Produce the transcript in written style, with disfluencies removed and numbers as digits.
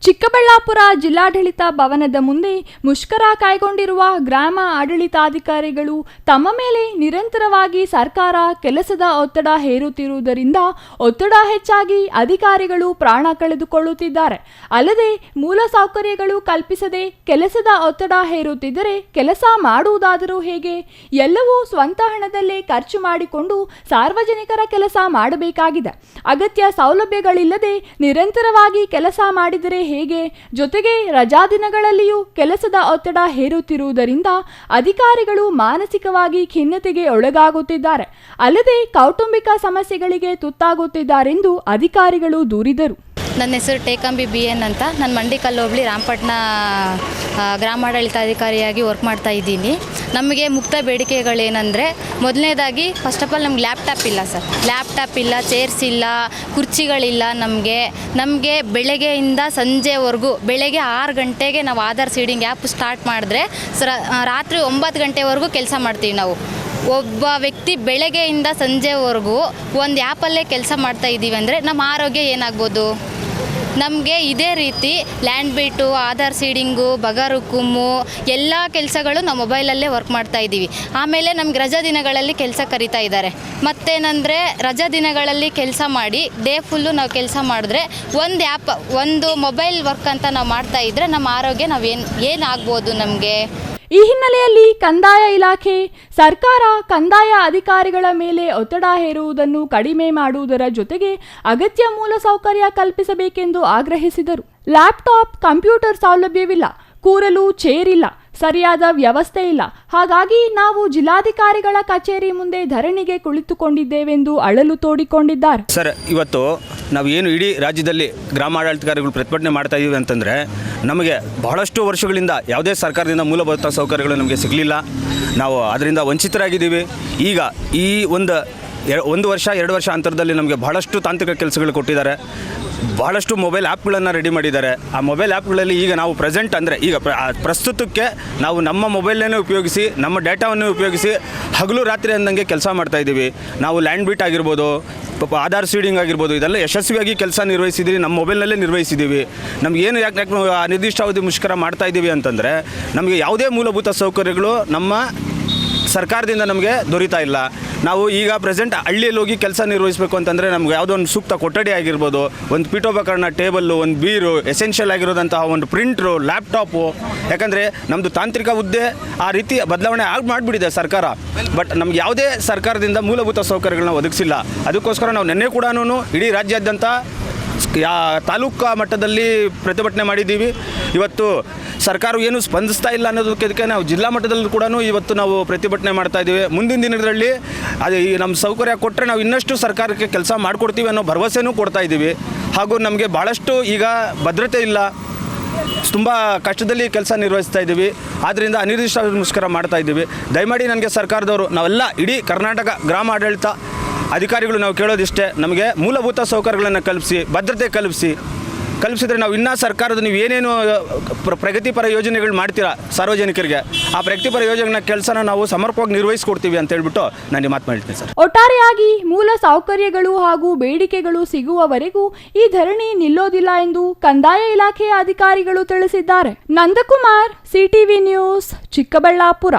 ಚಿಕ್ಕಬಳ್ಳಾಪುರ ಜಿಲ್ಲಾಡಳಿತ ಭವನದ ಮುಂದೆ ಮುಷ್ಕರ ಕೈಗೊಂಡಿರುವ ಗ್ರಾಮ ಆಡಳಿತಾಧಿಕಾರಿಗಳು ತಮ್ಮ ಮೇಲೆ ನಿರಂತರವಾಗಿ ಸರ್ಕಾರ ಕೆಲಸದ ಒತ್ತಡ ಹೇರುತ್ತಿರುವುದರಿಂದ ಒತ್ತಡ ಹೆಚ್ಚಾಗಿ ಅಧಿಕಾರಿಗಳು ಪ್ರಾಣ ಕಳೆದುಕೊಳ್ಳುತ್ತಿದ್ದಾರೆ. ಅಲ್ಲದೆ ಮೂಲಸೌಕರ್ಯಗಳು ಕಲ್ಪಿಸದೆ ಕೆಲಸದ ಒತ್ತಡ ಹೇರುತ್ತಿದ್ದರೆ ಕೆಲಸ ಮಾಡುವುದಾದರೂ ಹೇಗೆ? ಎಲ್ಲವೂ ಸ್ವಂತ ಹಣದಲ್ಲೇ ಖರ್ಚು ಮಾಡಿಕೊಂಡು ಸಾರ್ವಜನಿಕರ ಕೆಲಸ ಮಾಡಬೇಕಾಗಿದೆ. ಅಗತ್ಯ ಸೌಲಭ್ಯಗಳಿಲ್ಲದೆ ನಿರಂತರವಾಗಿ ಕೆಲಸ ಮಾಡಿದರೆ ಹೇಗೆ? ಜೊತೆಗೆ ರಜಾ ದಿನಗಳಲ್ಲಿಯೂ ಕೆಲಸದ ಒತ್ತಡ ಹೇರುತ್ತಿರುವುದರಿಂದ ಅಧಿಕಾರಿಗಳು ಮಾನಸಿಕವಾಗಿ ಖಿನ್ನತೆಗೆ ಒಳಗಾಗುತ್ತಿದ್ದಾರೆ. ಅಲ್ಲದೆ ಕೌಟುಂಬಿಕ ಸಮಸ್ಯೆಗಳಿಗೆ ತುತ್ತಾಗುತ್ತಿದ್ದಾರೆಂದು ಅಧಿಕಾರಿಗಳು ದೂರಿದರು. ನನ್ನ ಹೆಸರು ಟೇಕಂಬಿ BN ಅಂತ. ನಾನು ಮಂಡಿಕಲ್ಲು ಹೋಬಳಿ ರಾಮಪಟ್ಟಣ ಗ್ರಾಮಾಡಳಿತಾಧಿಕಾರಿಯಾಗಿ ವರ್ಕ್ ಮಾಡ್ತಾ ಇದ್ದೀನಿ. ನಮಗೆ ಮುಕ್ತ ಬೇಡಿಕೆಗಳೇನೆಂದರೆ, ಮೊದಲನೇದಾಗಿ ಫಸ್ಟ್ ಆಫ್ ಆಲ್ ನಮ್ಗೆ ಲ್ಯಾಪ್ಟಾಪ್ ಇಲ್ಲ ಸರ್. ಲ್ಯಾಪ್ಟಾಪ್ ಇಲ್ಲ, ಚೇರ್ಸ್ ಇಲ್ಲ, ಕುರ್ಚಿಗಳಿಲ್ಲ. ನಮಗೆ ಬೆಳಗ್ಗೆಯಿಂದ ಸಂಜೆವರೆಗೂ ಬೆಳಗ್ಗೆ 6 ಗಂಟೆಗೆ ನಾವು ಆಧಾರ್ ಸೀಡಿಂಗ್ ಆ್ಯಪ್ ಸ್ಟಾರ್ಟ್ ಮಾಡಿದ್ರೆ ರಾತ್ರಿ 9 ಗಂಟೆವರೆಗೂ ಕೆಲಸ ಮಾಡ್ತೀವಿ ನಾವು. ಒಬ್ಬ ವ್ಯಕ್ತಿ ಬೆಳಗ್ಗೆಯಿಂದ ಸಂಜೆವರೆಗೂ ಒಂದು ಆ್ಯಪಲ್ಲೇ ಕೆಲಸ ಮಾಡ್ತಾ ಇದ್ದೀವಿ ಅಂದರೆ ನಮ್ಮ ಆರೋಗ್ಯ ಏನಾಗ್ಬೋದು? ನಮಗೆ ಇದೇ ರೀತಿ ಲ್ಯಾಂಡ್ ಬಿಟ್ಟು ಆಧಾರ್ ಸೀಡಿಂಗು, ಬಗರುಕುಮ್ಮು ಎಲ್ಲ ಕೆಲಸಗಳು ನಾವು ಮೊಬೈಲಲ್ಲೇ ವರ್ಕ್ ಮಾಡ್ತಾ ಇದ್ದೀವಿ. ಆಮೇಲೆ ನಮ್ಗೆ ರಜಾ ದಿನಗಳಲ್ಲಿ ಕೆಲಸ ಕರೀತಾ ಇದ್ದಾರೆ. ಮತ್ತೇನೆಂದರೆ, ರಜಾ ದಿನಗಳಲ್ಲಿ ಕೆಲಸ ಮಾಡಿ ಡೇ ಫುಲ್ಲು ನಾವು ಕೆಲಸ ಮಾಡಿದ್ರೆ ಒಂದು ಮೊಬೈಲ್ ವರ್ಕ್ ಅಂತ ನಾವು ಮಾಡ್ತಾ ಇದ್ದರೆ ನಮ್ಮ ಆರೋಗ್ಯ ಏನಾಗ್ಬೋದು ನಮಗೆ? ಈ ಹಿನ್ನೆಲೆಯಲ್ಲಿ ಕಂದಾಯ ಇಲಾಖೆ ಸರ್ಕಾರ ಕಂದಾಯ ಅಧಿಕಾರಿಗಳ ಮೇಲೆ ಒತ್ತಡ ಹೇರುವುದನ್ನು ಕಡಿಮೆ ಮಾಡುವುದರ ಜೊತೆಗೆ ಅಗತ್ಯ ಮೂಲಸೌಕರ್ಯ ಕಲ್ಪಿಸಬೇಕೆಂದು ಆಗ್ರಹಿಸಿದರು. ಲ್ಯಾಪ್ಟಾಪ್, ಕಂಪ್ಯೂಟರ್ ಸೌಲಭ್ಯವಿಲ್ಲ, ಕೂರಲು ಚೇರ್ ಇಲ್ಲ, ಸರಿಯಾದ ವ್ಯವಸ್ಥೆ ಇಲ್ಲ. ಹಾಗಾಗಿ ನಾವು ಜಿಲ್ಲಾಧಿಕಾರಿಗಳ ಕಚೇರಿ ಮುಂದೆ ಧರಣಿಗೆ ಕುಳಿತುಕೊಂಡಿದ್ದೇವೆಂದು ಅಳಲು ತೋಡಿಕೊಂಡಿದ್ದಾರೆ. ಸರ್, ಇವತ್ತು ನಾವು ಏನು ಇಡೀ ರಾಜ್ಯದಲ್ಲಿ ಗ್ರಾಮಾಡಳಿತಾಧಿಕಾರಿಗಳು ಪ್ರತಿಭಟನೆ ಮಾಡ್ತಾ ಇದ್ದೀವಿ ಅಂತಂದರೆ, ನಮಗೆ ಬಹಳಷ್ಟು ವರ್ಷಗಳಿಂದ ಯಾವುದೇ ಸರ್ಕಾರದಿಂದ ಮೂಲಭೂತ ಸೌಕರ್ಯಗಳು ನಮಗೆ ಸಿಗಲಿಲ್ಲ. ನಾವು ಅದರಿಂದ ವಂಚಿತರಾಗಿದ್ದೀವಿ. ಈಗ ಈ ಒಂದು ವರ್ಷ 2 ವರ್ಷ ಅಂತರದಲ್ಲಿ ನಮಗೆ ಬಹಳಷ್ಟು ತಾಂತ್ರಿಕ ಕೆಲಸಗಳು ಕೊಟ್ಟಿದ್ದಾರೆ. ಬಹಳಷ್ಟು ಮೊಬೈಲ್ ಆ್ಯಪ್ಗಳನ್ನು ರೆಡಿ ಮಾಡಿದ್ದಾರೆ. ಆ ಮೊಬೈಲ್ ಆ್ಯಪ್ಗಳಲ್ಲಿ ಈಗ ನಾವು ಪ್ರೆಸೆಂಟ್ ಅಂದರೆ ಈಗ ಪ್ರಸ್ತುತಕ್ಕೆ ನಾವು ನಮ್ಮ ಮೊಬೈಲನ್ನೇ ಉಪಯೋಗಿಸಿ, ನಮ್ಮ ಡೇಟಾವನ್ನು ಉಪಯೋಗಿಸಿ ಹಗಲು ರಾತ್ರಿ ಅಂದಂಗೆ ಕೆಲಸ ಮಾಡ್ತಾಯಿದ್ದೀವಿ. ನಾವು ಲ್ಯಾಂಡ್ ಬಿಟ್ ಆಗಿರ್ಬೋದು, ಆಧಾರ್ ಸೀಡಿಂಗ್ ಆಗಿರ್ಬೋದು, ಇದೆಲ್ಲ ಯಶಸ್ವಿಯಾಗಿ ಕೆಲಸ ನಿರ್ವಹಿಸಿದ್ದೀವಿ. ನಮ್ಮ ಮೊಬೈಲ್ನಲ್ಲೇ ನಿರ್ವಹಿಸಿದ್ದೀವಿ. ನಮಗೇನು ಯಾಕೆ ನಿರ್ದಿಷ್ಟಾವಧಿ ಮುಷ್ಕರ ಮಾಡ್ತಾ ಇದ್ದೀವಿ ಅಂತಂದರೆ, ನಮಗೆ ಯಾವುದೇ ಮೂಲಭೂತ ಸೌಕರ್ಯಗಳು ನಮ್ಮ ಸರ್ಕಾರದಿಂದ ನಮಗೆ ದೊರೀತಾ ಇಲ್ಲ. ನಾವು ಈಗ ಪ್ರೆಸೆಂಟ್ ಹಳ್ಳಿಯಲ್ಲಿ ಹೋಗಿ ಕೆಲಸ ನಿರ್ವಹಿಸಬೇಕು ಅಂತಂದರೆ ನಮ್ಗೆ ಯಾವುದೋ ಒಂದು ಸೂಕ್ತ ಕೊಠಡಿ ಆಗಿರ್ಬೋದು, ಒಂದು ಪೀಠೋಪಕರಣ, ಟೇಬಲ್ಲು, ಒಂದು ಬೀರು, ಎಸೆನ್ಷಿಯಲ್ ಆಗಿರೋದಂತಹ ಒಂದು ಪ್ರಿಂಟ್ರು, ಲ್ಯಾಪ್ಟಾಪು. ಯಾಕಂದರೆ ನಮ್ಮದು ತಾಂತ್ರಿಕ ಹುದ್ದೆ ಆ ರೀತಿ ಬದಲಾವಣೆ ಮಾಡಿಬಿಟ್ಟಿದೆ ಸರ್ಕಾರ. ಬಟ್ ನಮ್ಗೆ ಯಾವುದೇ ಸರ್ಕಾರದಿಂದ ಮೂಲಭೂತ ಸೌಕರ್ಯಗಳನ್ನ ಒದಗಿಸಿಲ್ಲ. ಅದಕ್ಕೋಸ್ಕರ ನಾವು ನಿನ್ನೆ ಕೂಡ ಇಡೀ ರಾಜ್ಯಾದ್ಯಂತ ತಾಲೂಕು ಮಟ್ಟದಲ್ಲಿ ಪ್ರತಿಭಟನೆ ಮಾಡಿದ್ದೀವಿ. ಇವತ್ತು ಸರ್ಕಾರ ಏನು ಸ್ಪಂದಿಸ್ತಾ ಇಲ್ಲ ಅನ್ನೋದಕ್ಕೆ ನಾವು ಜಿಲ್ಲಾ ಮಟ್ಟದಲ್ಲಿ ಕೂಡ ಇವತ್ತು ನಾವು ಪ್ರತಿಭಟನೆ ಮಾಡ್ತಾ ಇದ್ದೀವಿ. ಮುಂದಿನ ದಿನಗಳಲ್ಲಿ ಅದು ಈ ನಮ್ಮ ಸೌಕರ್ಯ ಕೊಟ್ಟರೆ ನಾವು ಇನ್ನಷ್ಟು ಸರ್ಕಾರಕ್ಕೆ ಕೆಲಸ ಮಾಡಿಕೊಡ್ತೀವಿ ಅನ್ನೋ ಭರವಸೆನೂ ಕೊಡ್ತಾ ಇದ್ದೀವಿ. ಹಾಗೂ ನಮಗೆ ಭಾಳಷ್ಟು ಈಗ ಭದ್ರತೆ ಇಲ್ಲ, ತುಂಬ ಕಷ್ಟದಲ್ಲಿ ಕೆಲಸ ನಿರ್ವಹಿಸ್ತಾ ಇದ್ದೀವಿ. ಆದ್ದರಿಂದ ಅನಿರ್ದಿಷ್ಟ ಮುಷ್ಕರ ಮಾಡ್ತಾ ಇದ್ದೀವಿ. ದಯಮಾಡಿ ನನಗೆ ಸರ್ಕಾರದವರು, ನಾವೆಲ್ಲ ಇಡೀ ಕರ್ನಾಟಕ ಗ್ರಾಮ ಆಡಳಿತ ಅಧಿಕಾರಿಗಳು ನಾವು ಕೇಳೋದಿಷ್ಟೇ, ನಮಗೆ ಮೂಲಭೂತ ಸೌಕರ್ಯಗಳನ್ನು ಕಲ್ಪಿಸಿ, ಭದ್ರತೆ ಕಲ್ಪಿಸಿದ್ರೆ ನಾವು ಇನ್ನೂ ಸರ್ಕಾರದ ನೀವು ಏನೇನು ಪ್ರಗತಿಪರ ಯೋಜನೆಗಳು ಮಾಡ್ತೀರಾ ಸಾರ್ವಜನಿಕರಿಗೆ, ಆ ಪ್ರಗತಿಪರ ಯೋಜನೆಗಳ ಕೆಲಸನ ನಾವು ಸಮರ್ಪಕವಾಗಿ ನಿರ್ವಹಿಸ್ಕೊಡ್ತೀವಿ ಅಂತ ಹೇಳ್ಬಿಟ್ಟು ನಾನು ಮಾತು ಮಾಡ್ತೀನಿ ಸರ್. ಒಟ್ಟಾರೆಯಾಗಿ ಮೂಲ ಸೌಕರ್ಯಗಳು ಹಾಗೂ ಬೇಡಿಕೆಗಳು ಸಿಗುವವರೆಗೂ ಈ ಧರಣಿ ನಿಲ್ಲೋದಿಲ್ಲ ಎಂದು ಕಂದಾಯ ಇಲಾಖೆಯ ಅಧಿಕಾರಿಗಳು ತಿಳಿಸಿದ್ದಾರೆ. Nandakumar, CTV news, Chikkaballapur.